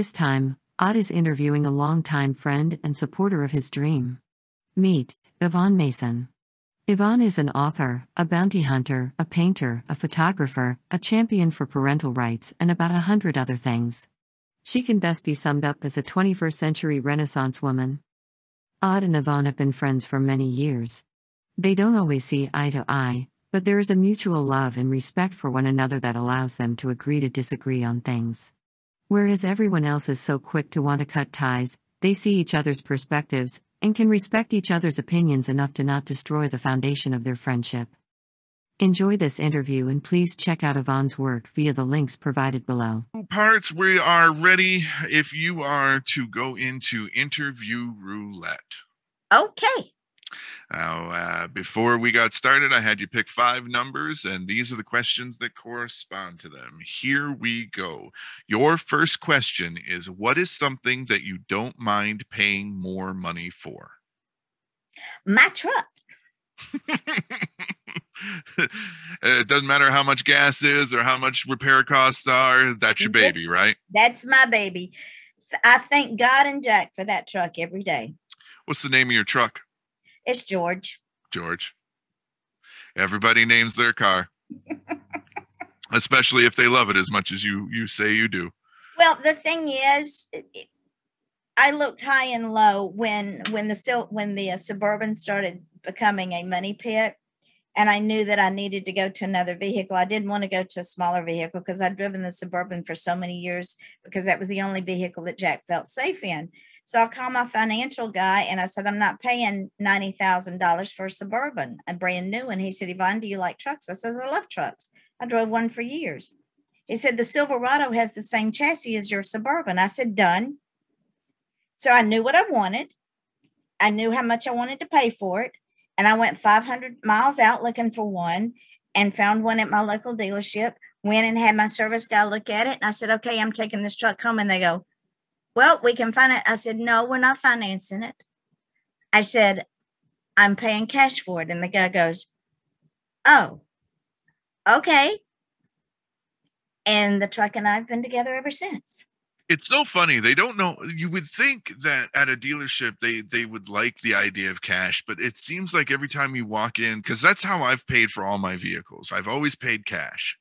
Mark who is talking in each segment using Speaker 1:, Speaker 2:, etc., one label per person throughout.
Speaker 1: This time, Odd is interviewing a longtime friend and supporter of his dream. Meet Yvonne Mason. Yvonne is an author, a bounty hunter, a painter, a photographer, a champion for parental rights, and about 100 other things. She can best be summed up as a 21st century Renaissance woman. Odd and Yvonne have been friends for many years. They don't always see eye to eye, but there is a mutual love and respect for one another that allows them to agree to disagree on things. Whereas everyone else is so quick to want to cut ties, they see each other's perspectives, and can respect each other's opinions enough to not destroy the foundation of their friendship. Enjoy this interview and please check out Yvonne's work via the links provided below.
Speaker 2: Parts, we are ready if you are to go into interview roulette.
Speaker 3: Okay.
Speaker 2: Now, before we got started, I had you pick 5 numbers, and these are the questions that correspond to them. Here we go. Your first question is, what is something that you don't mind paying more money for?
Speaker 3: My truck.
Speaker 2: It doesn't matter how much gas is or how much repair costs are. That's your baby, right?
Speaker 3: That's my baby. I thank God and Jack for that truck every day.
Speaker 2: What's the name of your truck?
Speaker 3: It's George.
Speaker 2: George. Everybody names their car. Especially if they love it as much as you say you do.
Speaker 3: Well, the thing is, I looked high and low when the Suburban started becoming a money pit, and I knew that I needed to go to another vehicle. I didn't want to go to a smaller vehicle because I'd driven the Suburban for so many years because that was the only vehicle that Jack felt safe in. So I called my financial guy and I said, I'm not paying $90,000 for a Suburban, a brand new one. He said, Yvonne, do you like trucks? I said, I love trucks. I drove one for years. He said, the Silverado has the same chassis as your Suburban. I said, done. So I knew what I wanted. I knew how much I wanted to pay for it. And I went 500 miles out looking for one and found one at my local dealership, went and had my service guy look at it. And I said, okay, I'm taking this truck home. And they go, well, we can finance. I said, no, we're not financing it. I said, I'm paying cash for it. And the guy goes, oh, okay. And the truck and I have been together ever since.
Speaker 2: It's so funny. They don't know. You would think that at a dealership, they would like the idea of cash, but it seems like every time you walk in, because that's how I've paid for all my vehicles. I've always paid cash.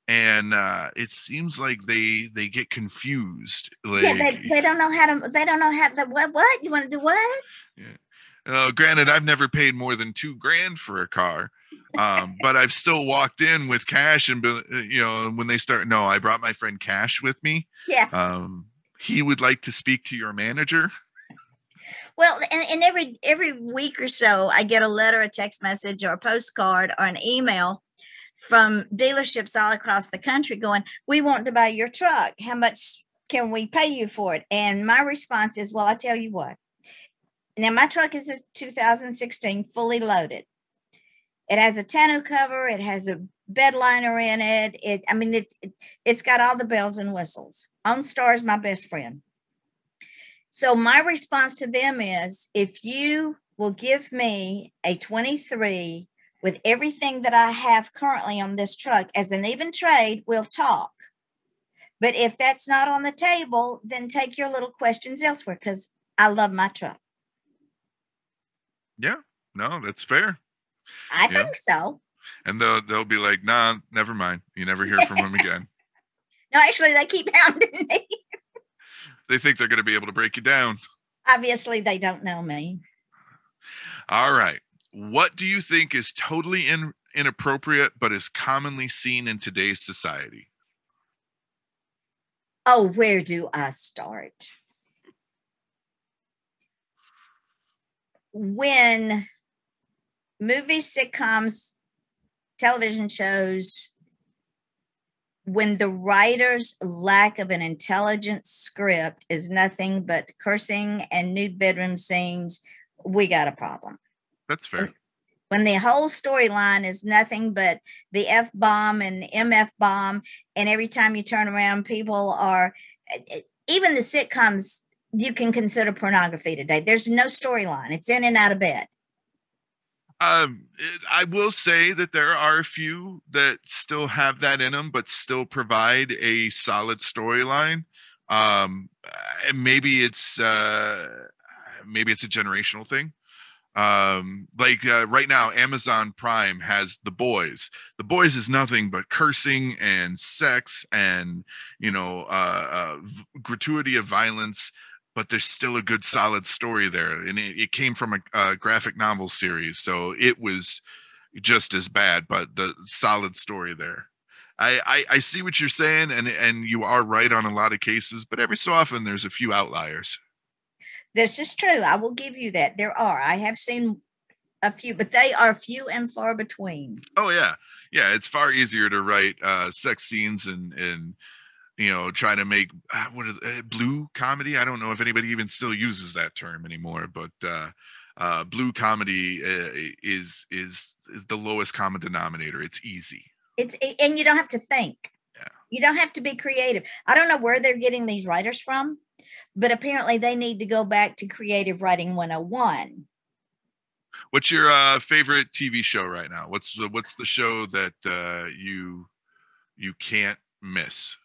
Speaker 2: And it seems like they get confused. Like,
Speaker 3: yeah, they don't know how to. They don't know how to. What you want to do? What?
Speaker 2: Yeah. Granted, I've never paid more than $2,000 for a car, but I've still walked in with cash and been, when they start. No, I brought my friend Cash with me.
Speaker 3: Yeah.
Speaker 2: He would like to speak to your manager.
Speaker 3: Well, and every week or so, I get a letter, a text message, or a postcard, or an email from dealerships all across the country going, we want to buy your truck. How much can we pay you for it? And my response is, well, I tell you what. Now, my truck is a 2016 fully loaded. It has a tonneau cover. It has a bed liner in it. It's got all the bells and whistles. OnStar is my best friend. So my response to them is, if you will give me a 23 with everything that I have currently on this truck as an even trade, we'll talk. But if that's not on the table, then take your little questions elsewhere because I love my truck.
Speaker 2: Yeah, no, that's fair.
Speaker 3: I think so.
Speaker 2: And they'll be like, nah, never mind. You never hear from them again.
Speaker 3: No, actually, they keep hounding me.
Speaker 2: They think they're going to be able to break you down.
Speaker 3: Obviously, they don't know me.
Speaker 2: All right. What do you think is totally inappropriate but is commonly seen in today's society?
Speaker 3: Oh, where do I start? When movies, sitcoms, television shows, when the writer's lack of an intelligent script is nothing but cursing and nude bedroom scenes, we got a problem.
Speaker 2: That's fair.
Speaker 3: When the whole storyline is nothing but the F-bomb and MF bomb, and every time you turn around, people are, even the sitcoms you can consider pornography today. There's no storyline. It's in and out of bed.
Speaker 2: I will say that there are a few that still have that in them, but still provide a solid storyline. Maybe it's a generational thing. Right now Amazon Prime has The Boys. The Boys is nothing but cursing and sex and gratuity of violence, but there's still a good solid story there, and it came from a graphic novel series, so it was just as bad, but the solid story there. I see what you're saying, and you are right on a lot of cases, but every so often there's a few outliers.
Speaker 3: This is true. I will give you that. There are. I have seen a few, but they are few and far between.
Speaker 2: Oh yeah. Yeah. It's far easier to write sex scenes and try to make blue comedy. I don't know if anybody even still uses that term anymore, but blue comedy is the lowest common denominator. It's easy.
Speaker 3: And you don't have to think.
Speaker 2: Yeah.
Speaker 3: You don't have to be creative. I don't know where they're getting these writers from, but apparently they need to go back to creative writing 101.
Speaker 2: What's your favorite TV show right now? What's the show that you can't miss?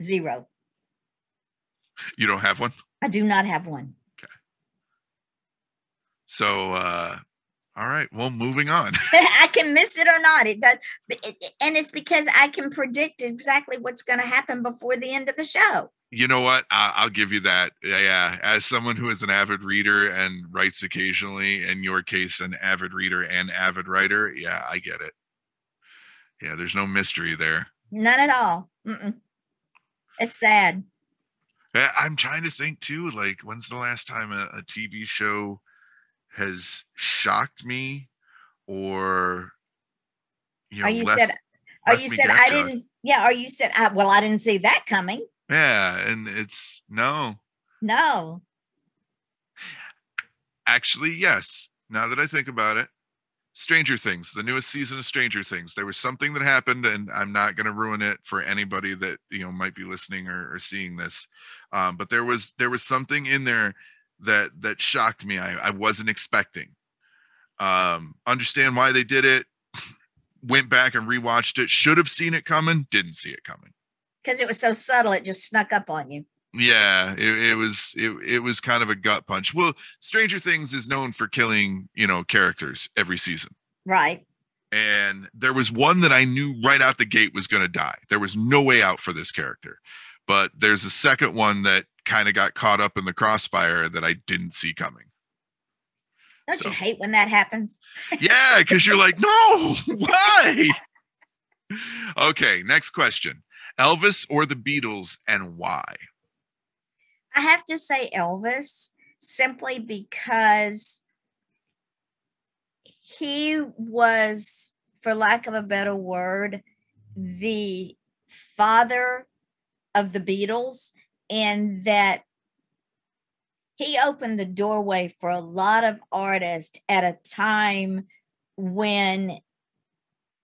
Speaker 3: Zero.
Speaker 2: You don't have one?
Speaker 3: I do not have one.
Speaker 2: Okay. So all right. Well, moving on.
Speaker 3: I can miss it or not. It does, and it's because I can predict exactly what's going to happen before the end of the show.
Speaker 2: You know what? I'll give you that. Yeah. As someone who is an avid reader and writes occasionally, in your case, an avid reader and avid writer, yeah, I get it. Yeah, there's no mystery there.
Speaker 3: None at all. It's sad.
Speaker 2: I'm trying to think too. Like, when's the last time a TV show has shocked me, or
Speaker 3: you said I didn't. Yeah, or you said I didn't see that coming.
Speaker 2: Yeah, and it's no. Actually, yes. Now that I think about it, Stranger Things, the newest season of Stranger Things. There was something that happened, and I'm not going to ruin it for anybody that might be listening or seeing this. But there was something in there that shocked me. I wasn't expecting. Understand why they did it. Went back and rewatched it. Should have seen it coming. Didn't see it coming.
Speaker 3: Because it was so subtle, it just snuck up on you.
Speaker 2: Yeah, it was kind of a gut punch. Well, Stranger Things is known for killing, characters every season.
Speaker 3: Right.
Speaker 2: And there was one that I knew right out the gate was going to die. There was no way out for this character. But there's a second one that kind of got caught up in the crossfire that I didn't see coming.
Speaker 3: Don't you hate when that happens?
Speaker 2: Yeah, because you're like, no, why? Okay, next question. Elvis or the Beatles, and why?
Speaker 3: I have to say Elvis, simply because he was, for lack of a better word, the father of the Beatles, and that he opened the doorway for a lot of artists at a time when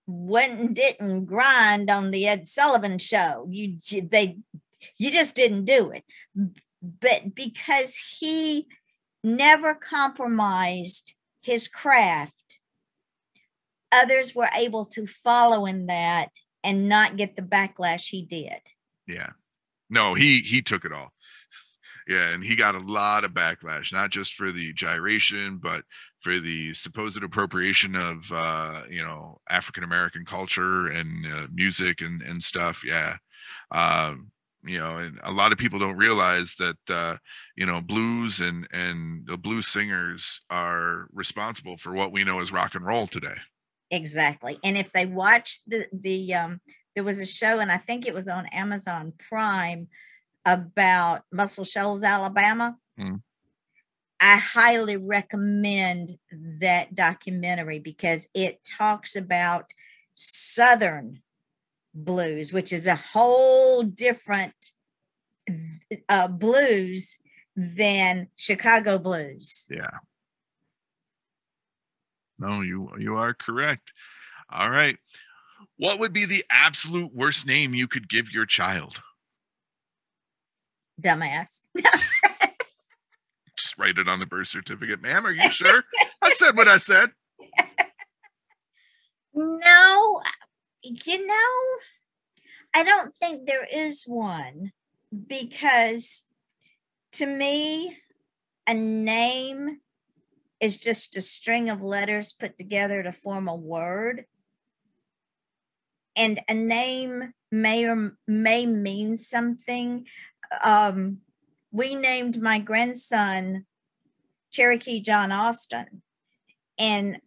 Speaker 3: didn't grind on the Ed Sullivan Show. You just didn't do it. But because he never compromised his craft, others were able to follow in that and not get the backlash he did.
Speaker 2: Yeah. No, he took it all. Yeah, and he got a lot of backlash, not just for the gyration, but for the supposed appropriation of African American culture and music and stuff. Yeah. And a lot of people don't realize that blues and the blues singers are responsible for what we know as rock and roll today.
Speaker 3: Exactly. And if they watch the there was a show, and I think it was on Amazon Prime, about Muscle Shoals, Alabama. I highly recommend that documentary because it talks about Southern blues, which is a whole different blues than Chicago blues.
Speaker 2: Yeah. No, you are correct. All right. What would be the absolute worst name you could give your child?
Speaker 3: Dumbass.
Speaker 2: Just write it on the birth certificate. Ma'am, are you sure? I said what I said.
Speaker 3: No, I don't think there is one Because to me, a name is just a string of letters put together to form a word. And a name may mean something. We named my grandson Cherokee John Austin. And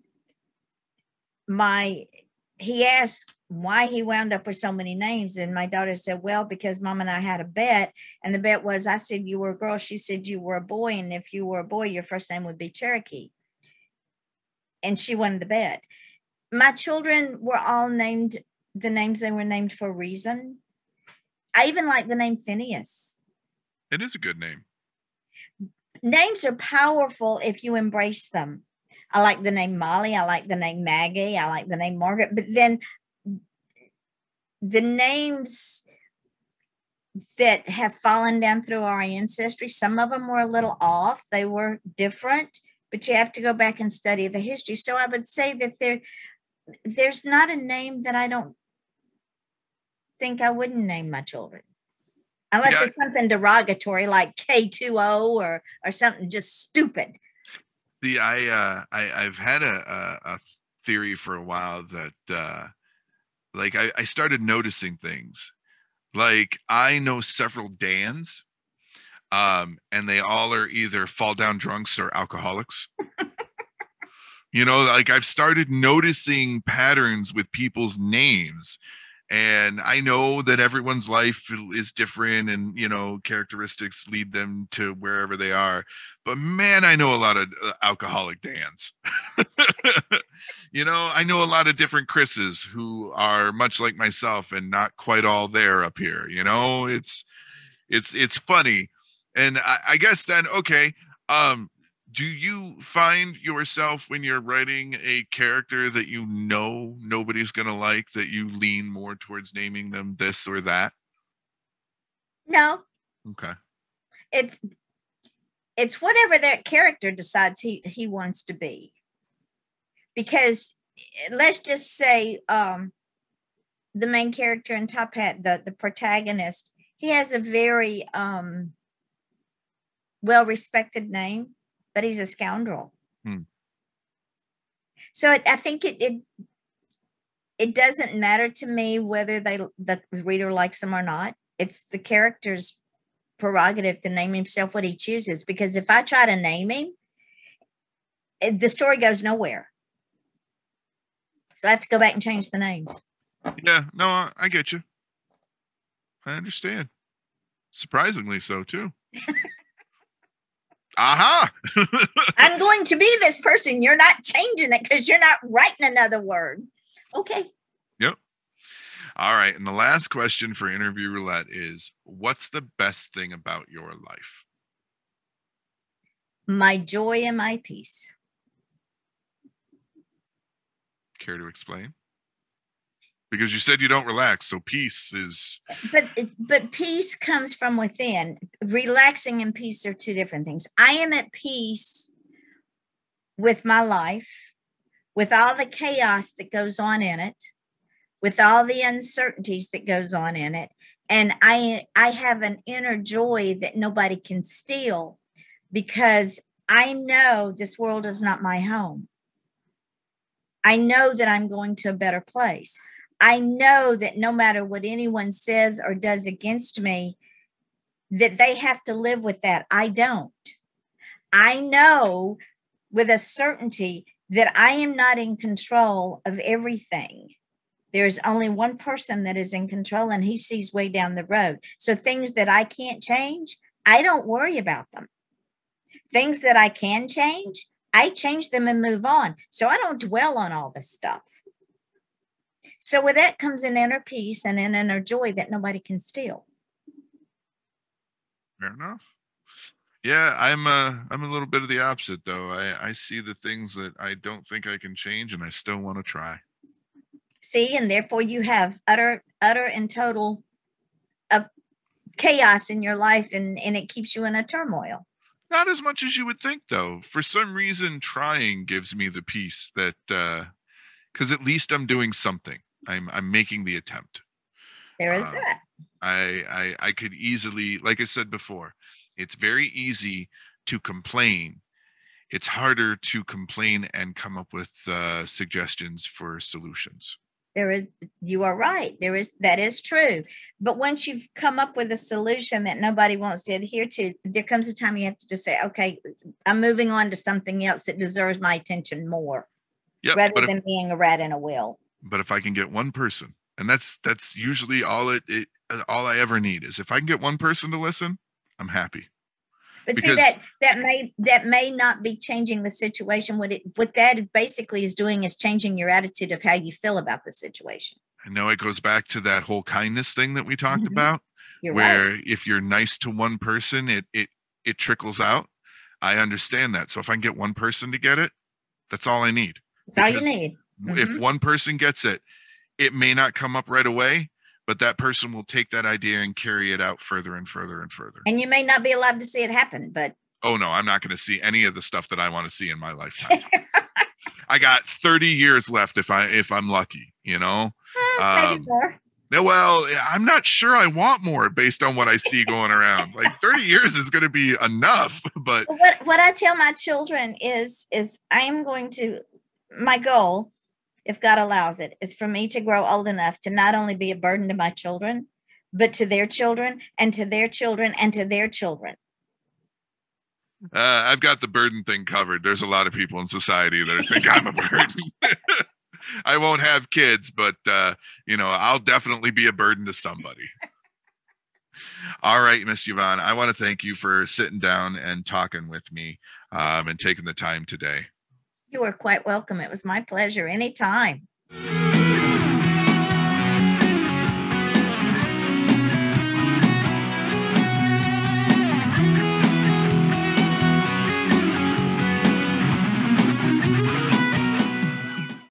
Speaker 3: he asked why he wound up with so many names. And my daughter said, well, because Mom and I had a bet. And the bet was, I said, you were a girl. She said, you were a boy. And if you were a boy, your first name would be Cherokee. And she won the bet. My children were all named the names they were named for a reason. I even like the name Phineas.
Speaker 2: It is a good name.
Speaker 3: Names are powerful if you embrace them. I like the name Molly. I like the name Maggie. I like the name Margaret. But then the names that have fallen down through our ancestry, some of them were a little off. They were different, but you have to go back and study the history. So I would say that there's not a name that I don't think I wouldn't name my children. Unless it's something derogatory like K2O or something just stupid.
Speaker 2: See, I've had a theory for a while that like I started noticing things. Like I know several Dans, and they all are either fall down drunks or alcoholics. You know, like I've started noticing patterns with people's names. And I know that everyone's life is different and, you know, characteristics lead them to wherever they are. But man, I know a lot of alcoholic Dans. You know, I know a lot of different Chris's who are much like myself and not quite all there up here. You know, it's funny. And I guess then, okay, do you find yourself when you're writing a character that you know nobody's going to like, that you lean more towards naming them this or that?
Speaker 3: No.
Speaker 2: Okay.
Speaker 3: It's whatever that character decides he wants to be. Because let's just say the main character in Top Hat, the protagonist, he has a very well-respected name, but he's a scoundrel. So I think it doesn't matter to me whether the reader likes him or not. It's the character's prerogative to name himself what he chooses. Because if I try to name him, the story goes nowhere. So I have to go back and change the names.
Speaker 2: Yeah, no, I get you. I understand. Surprisingly so, too. Aha!
Speaker 3: I'm going to be this person. You're not changing it because you're not writing another word. Okay.
Speaker 2: Yep. All right. And the last question for Interview Roulette is, what's the best thing about your life?
Speaker 3: My joy and my peace.
Speaker 2: Care to explain? Because you said you don't relax, so peace is...
Speaker 3: But peace comes from within. Relaxing and peace are two different things. I am at peace with my life, with all the chaos that goes on in it, with all the uncertainties that goes on in it. And I have an inner joy that nobody can steal, because I know this world is not my home. I know that I'm going to a better place. I know that no matter what anyone says or does against me, that they have to live with that. I don't. I know with a certainty that I am not in control of everything. There's only one person that is in control, and he sees way down the road. So things that I can't change, I don't worry about them. Things that I can change, I change them and move on. So I don't dwell on all this stuff. So with that comes an inner peace and an inner joy that nobody can steal.
Speaker 2: Fair enough. Yeah, I'm a little bit of the opposite, though. I see the things that I don't think I can change, and I still want to try.
Speaker 3: See, and therefore you have utter and total chaos in your life, and it keeps you in a turmoil.
Speaker 2: Not as much as you would think, though. For some reason, trying gives me the peace that, because at least I'm doing something. I'm making the attempt.
Speaker 3: There is that.
Speaker 2: I could easily, like I said before, it's very easy to complain. It's harder to complain and come up with suggestions for solutions.
Speaker 3: You are right. That is true. But once you've come up with a solution that nobody wants to adhere to, there comes a time you have to just say, okay, I'm moving on to something else that deserves my attention more, rather than being a rat in a wheel.
Speaker 2: But if I can get one person, and that's usually all all I ever need is if I can get one person to listen, I'm happy.
Speaker 3: But because see, that may not be changing the situation. What that basically is doing is changing your attitude of how you feel about the situation.
Speaker 2: I know it goes back to that whole kindness thing that we talked about,
Speaker 3: You're
Speaker 2: where
Speaker 3: right.
Speaker 2: if you're nice to one person, it trickles out. I understand that. So if I can get one person to get it, that's all I need.
Speaker 3: That's all you need.
Speaker 2: If one person gets it, it may not come up right away, but that person will take that idea and carry it out further and further and further.
Speaker 3: And you may not be allowed to see it happen, but
Speaker 2: oh no, I'm not going to see any of the stuff that I want to see in my lifetime. I got 30 years left if I'm lucky, you know.
Speaker 3: Maybe more.
Speaker 2: Well, I'm not sure I want more based on what I see going around. Like 30 years is going to be enough, but
Speaker 3: what I tell my children is I am going to, my goal, if God allows it, is for me to grow old enough to not only be a burden to my children, but to their children and to their children and to their children.
Speaker 2: I've got the burden thing covered. There's a lot of people in society that think I'm a burden. I won't have kids, but I'll definitely be a burden to somebody. All right, Miss Yvonne, I want to thank you for sitting down and talking with me and taking the time today.
Speaker 3: You are quite welcome. It was my pleasure. Anytime.